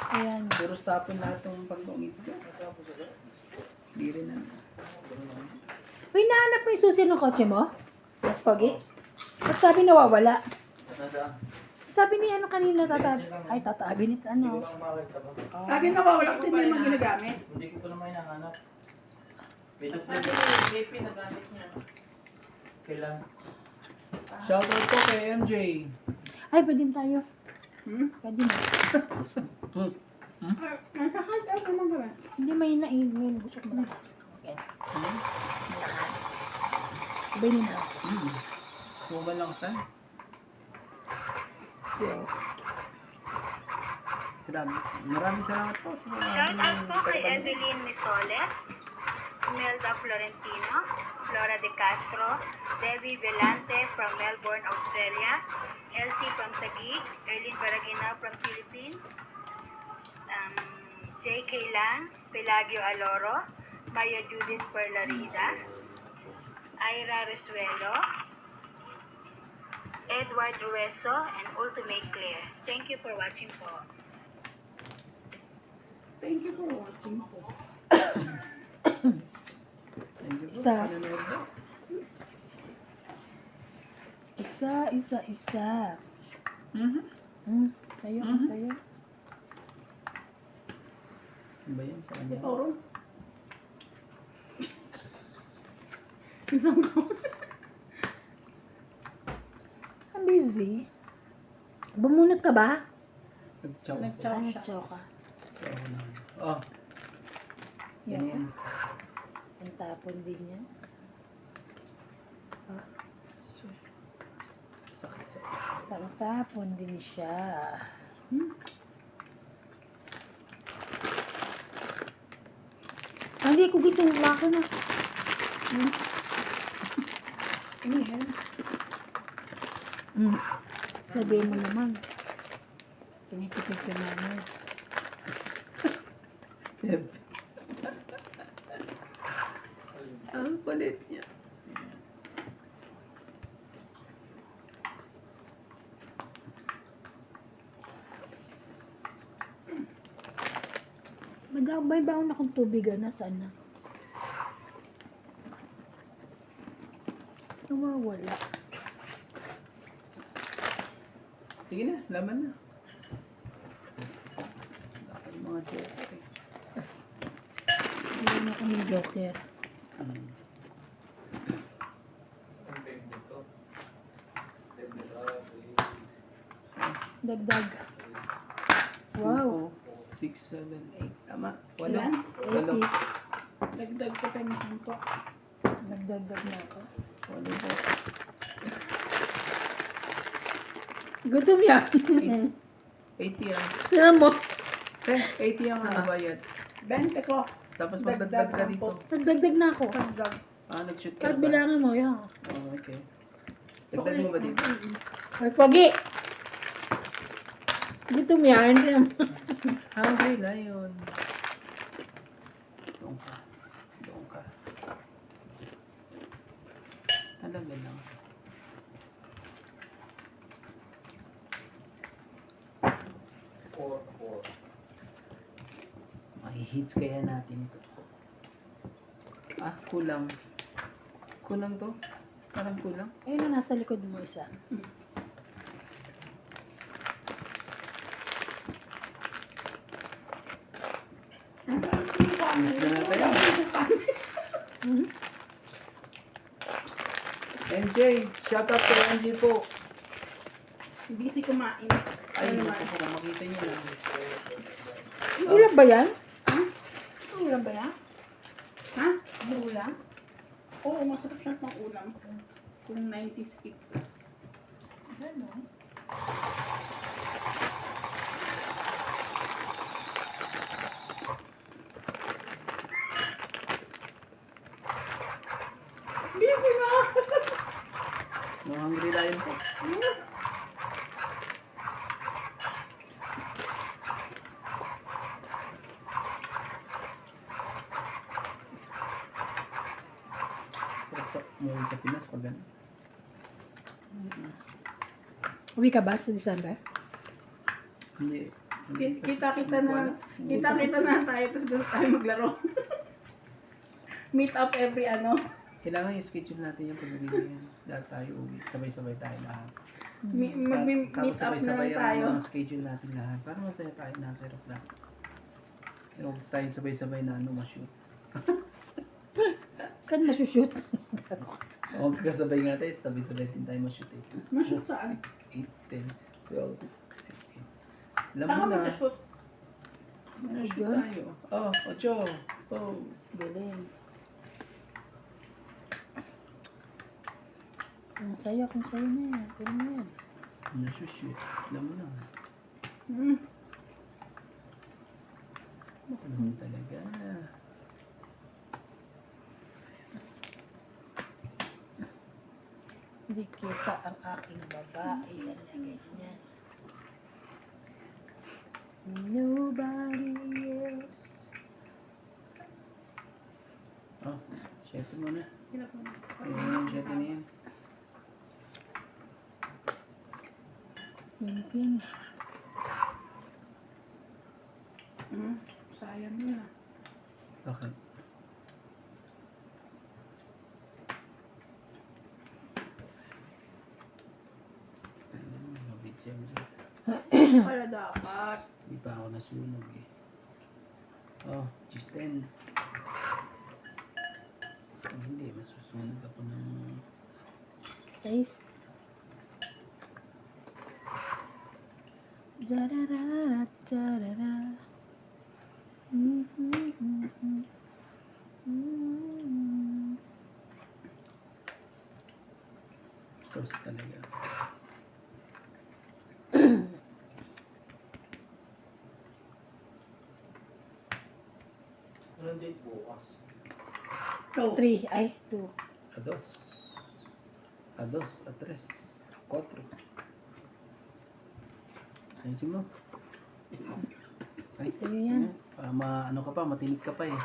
Ayan. Puro tapon lahat ng pag-ongits ko. Hindi rin na. Uy, nahanap mo yung susi ng kotse mo? Mas pogi? At sabi nawawala. Nasaan? Sabi ni ano kanina, ay tatabi nito Hindi ko ano. lang makita ba? Lagi nawawala kasi hindi naman ginagamit. Hindi ko pa naman hinahanap. May Sabi doon ni JP na gamit niya. kailan? Shoutout po kay MJ. Ay, pwede tayo. Pwede na. Nakakal ako naman gawin. Hindi may naingin. Gusto ko na. Okay. Lakas. Sabay nila. Suman lang sa. Maraming salamat po sa mga Shout out po kay Evelyn Misoles, Imelda Florentino, Flora De Castro, Debbie Velante from Melbourne, Australia, Elsie from Taguig, Erlyn Baragina from Philippines, J.K. Lang, Pelagio Aloro, Maria Judith Perlarida, Ira Resuelo, Edward Rueso, and Ultimate Claire. Thank you for watching po. Thank you for watching po. Thank you po. Isa. Panonood po. Isa. Tayo, tayo. Ano ba yun sa kanya? Toro. Isang ko. I'm busy. Bumunot ka ba? Nag-chow. Nag-chow ka. Oh, yan yan. Ang tapon din niya. Sakit sa. Parang tapon din siya. Hindi ko gito. Lako na. Sabihin mo naman. Tinitipid ka namin. Ang kulit niya. May baon akong tubig. Nasaan na? Nawawala. Sige na, laman na. Dapat mga joker eh. Hindi na ako ng joker. Dagdag. Wow. 6, 7, 8. Tama. Ilan? 8. Dagdag ko tayo ng po. Nagdagdag na ako. 8 po. Gutom yan. 80 yan. Alam mo, 80 ang ano bayad. 20 ko. Tapos magdagdag ka dito. nagdagdag na ako. Nag-shoot ka Kahit ba? bilangin mo, yan. Oh, okay. Dagdag mo ba dito? Ay, pogi. Gutom yan. Hungry lion. Doon ka. Dagdagan lang. Mahihits kaya natin ito. Ah, kulang. Kulang to? Parang kulang. Ayun na, nasa likod mo isa. Mas na natin. MJ, shout out kay MJ po. Busy kumain. Ay, Ano hindi naman? ko makita niyo lang. Ulam ba yan? Ulam ba yan? Ha? Ulam? Oo, masarap siya pang ulam. Kung 90s cake. Ano? Busy na! No hungry lion po. Sarap sa umuwi sa Pinas pag ano. Uwi ka ba sa December? Hindi. Kita-kita na. Kita-kita na tayo, tapos doon tayo maglaro. Meet up every ano. Kailangan i-schedule natin yung pag-uwi yan. Dahil tayo uwi. Sabay-sabay tayo lahat. Mag-meet up na Sabay-sabay lang tayo. ang mga schedule natin lahat. Para masaya tayo nasa aeroplano. Pero huwag tayo sabay-sabay na ano ma-shoot. Saan masushoot? Huwag kasabay nga tayo, sabay-sabay din tayo ma-shoot eh. Ma-shoot saan? 6, 8, 10, 12, 15. Alam Saan mo ka na. mag-shoot? Ma-shoot tayo. Oh, Ocho. Oh. Galing. Ang saya kung sa'yo na yan. Pwede mo yan. Na-shoot. Alam mo na. Hmm. Ano talaga. Hindi kita ang aking babae. Yan na ganyan. Nobody else. Oh, syete mo na. Sila po. Ayun yung syete na yan. Ping-ping. Sayang yun ah. Bakit? Mabitsya mo siya. Wala dapat. Hindi pa ako nasunog eh. Oh, G10. Oh, hindi, masusunog ako ng... Guys. Jarara, jarara. Toast talaga. Anong date bukas? So, 3, ay, 2. A dos. A dos, a tres. Cuatro. Ayusin mo. Ay, Sa'yo yan. ano ka pa, matinig ka pa eh.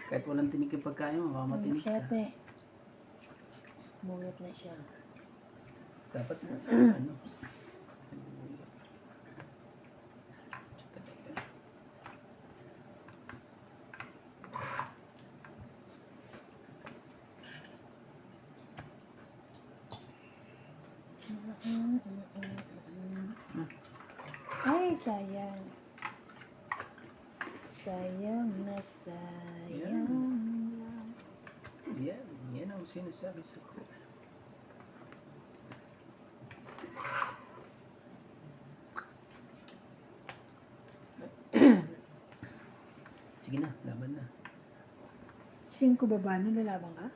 Kahit walang tinig yung pagkain mo, matinig ka. Siyete. Mungit na siya. Dapat ano. Talaga. Ay, sayang. Sayang na sayang lang. Yan ang sinasabi sa ko. Sige na, laban na. 5 baba, no, lalaban ka?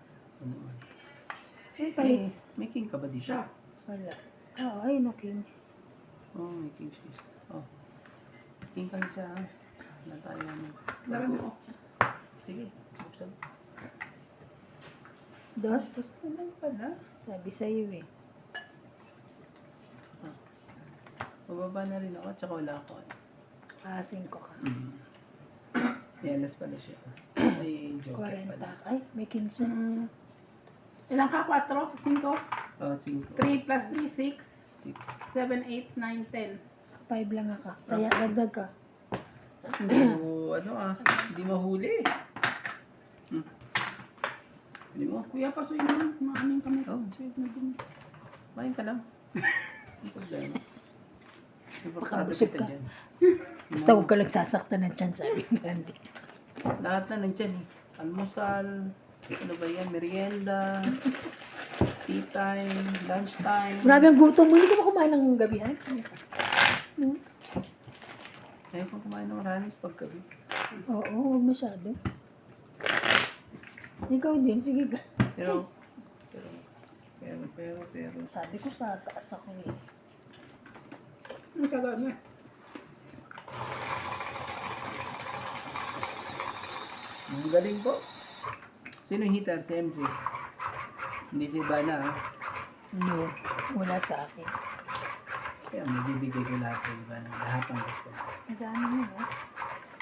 Ano naman? Saan May, palit? may king ka ba dito? Wala. Oo, ay, no, king. Oh, may king siya. Oh. King ka isa. Wala tayo naman. laro mo. Sige, buksan. Dos? Tapos naman pala. Sabi sa'yo eh. Bababa na rin ako at saka wala ako. 5 ka. Yanas pala siya. May joker 40. pala. Ay, may king siya. Ilan ka? 4? 5? 5. 3 plus 3, 6. 6. 7, 8, 9, 10. 5 lang ako. Kaya dagdag ka. Hindi mo, hindi mahuli. Hindi mo. Kuya, pasuyin mo. Maaning kami. Oh, sige. Kumain ka lang. Ang problema. Baka Importante busog kita ka. dyan. Basta huwag ka nagsasaktan ng tiyan, sabi ni Andy. Lahat na nandyan eh. Almusal, ano ba yan, merienda, tea time, lunch time. Grabe ang gutom mo. Hindi ka ba kumain ng gabihan? Ayaw kong kumain ng ranis paggabi. Oo, huwag masyado. Ikaw din, sige ka. Pero, Sabi ko sa taas ako eh. Ang tagal na. ang galing po. Sino yung hitter? Si MJ. Hindi si Ivana ah. No, wala sa akin. Kaya may bibigay ko lahat sa Ivana. Lahat ng gusto. Ang dami mo eh.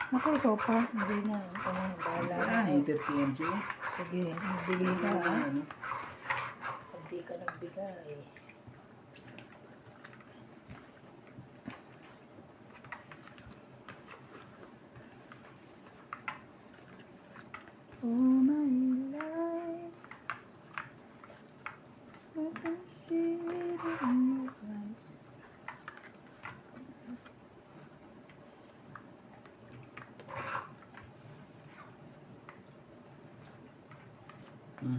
Naku, ikaw pa. Hindi na. Ikaw na, bahala Kaya ka. hitter si MJ. Sige, magbigay ka ha. Ano? Pag di ka nagbigay. Oh my life, I can see it in your eyes. Hmm.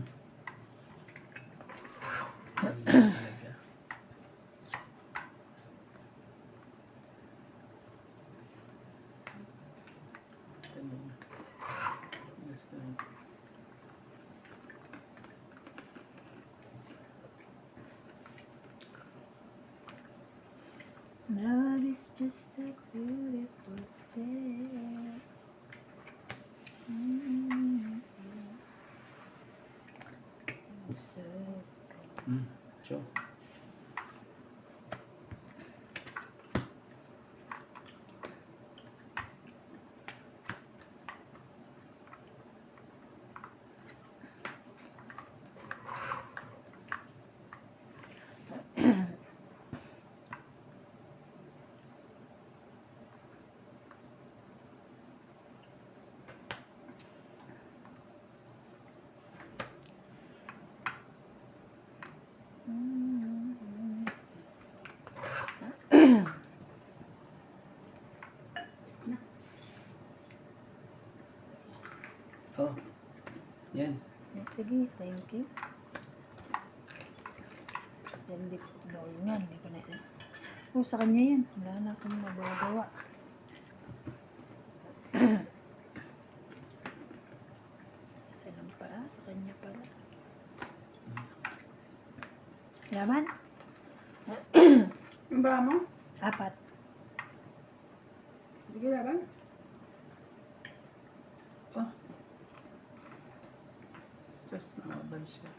Love is just a beautiful day. So Sure. Oh. Yan. sige, thank you. Hindi ko, yun yan, hindi ko na yan. Oh, sa kanya yan. Wala na akong magagawa. Isa lang pala, sa kanya pala. Laman? Yung bra mo? 4. Sige, laban. Sus, nakaban siya.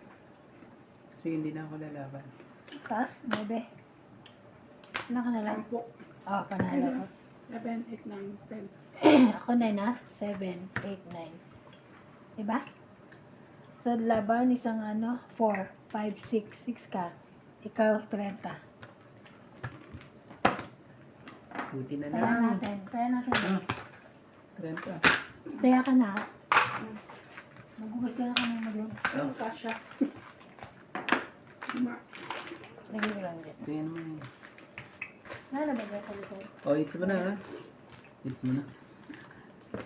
Sige, hindi na ako lalaban. Taas, 9. Ano ka na lang? Tampok. Oh, panalo ko. 7, 8, 9, 10. Ako na na, 7, 8, 9. Diba? So, laban, isang 4, 5, 6 ka. Ikaw, 30. Buti na Kaya lang. natin. Kaya natin. 30. Kaya ka na. Magugas ka na kami mag-yun. Ang kasya. Lagay ko lang din. Ito yan naman eh. Nalabagay ko dito. Oh, hits mo na ha. Hits mo na.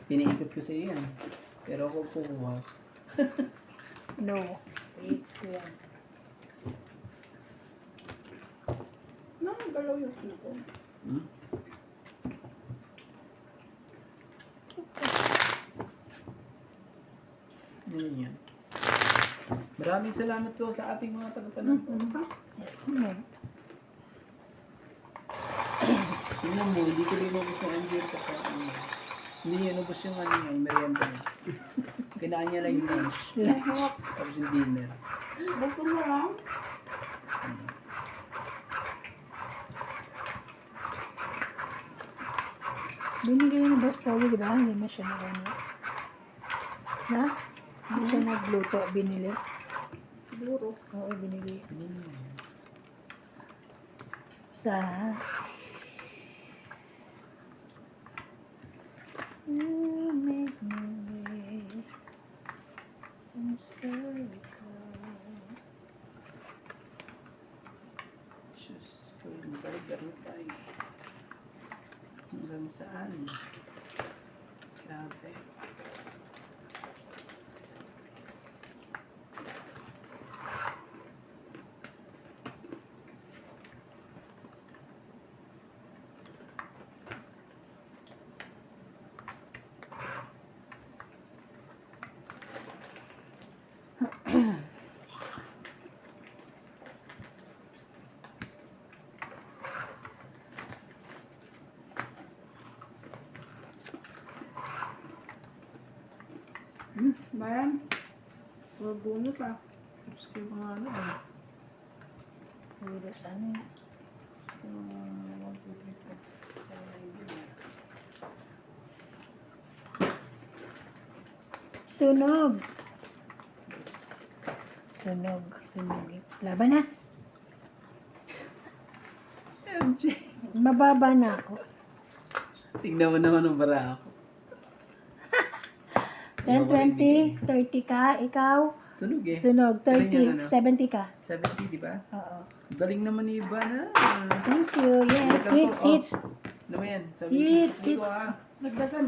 Piniikot ko sa iyo yan. Pero ako kukuha. No. It's ko yan. Galaw yung ano ko. Hmm? Ano yan? Maraming salamat po sa ating mga tagapanood po. Tingnan mo, hindi ko rin inubos yung anjir ko. Hindi niya inubos yung ano niya, yung merienda niya. Kinain niya lang yung lunch. Tapos yung dinner. Buto mo lang. Binigay ng Boss Pogi, di ba? Hindi mo siya nagano. Ha? Hindi siya nagluto, binili. Siguro. Oo, binili. Pinili mo yan. Sa... You make me wait. I'm sorry. Diyos ko, laro tayo. Hanggang saan? Grabe. Bayan. Puro bunot ah. Tapos kayo mga ano eh. Puro ano. Tapos kayo mga 1, 2, 3, 4. Sunog. Sunog. Sunog. Laban na. MJ. Mababa na ako. Tignan mo naman ang bara ako. 10, 20, 30 ka. Ikaw. Sunog eh. Sunog. Galing yan, 30, ano? 70 ka. 70, di ba? Oo. Galing naman ni Ivana. Thank you. Yes. Hits, hits. Ano ba yan? Hits, Sabi ko, hits. ah. Nagdagan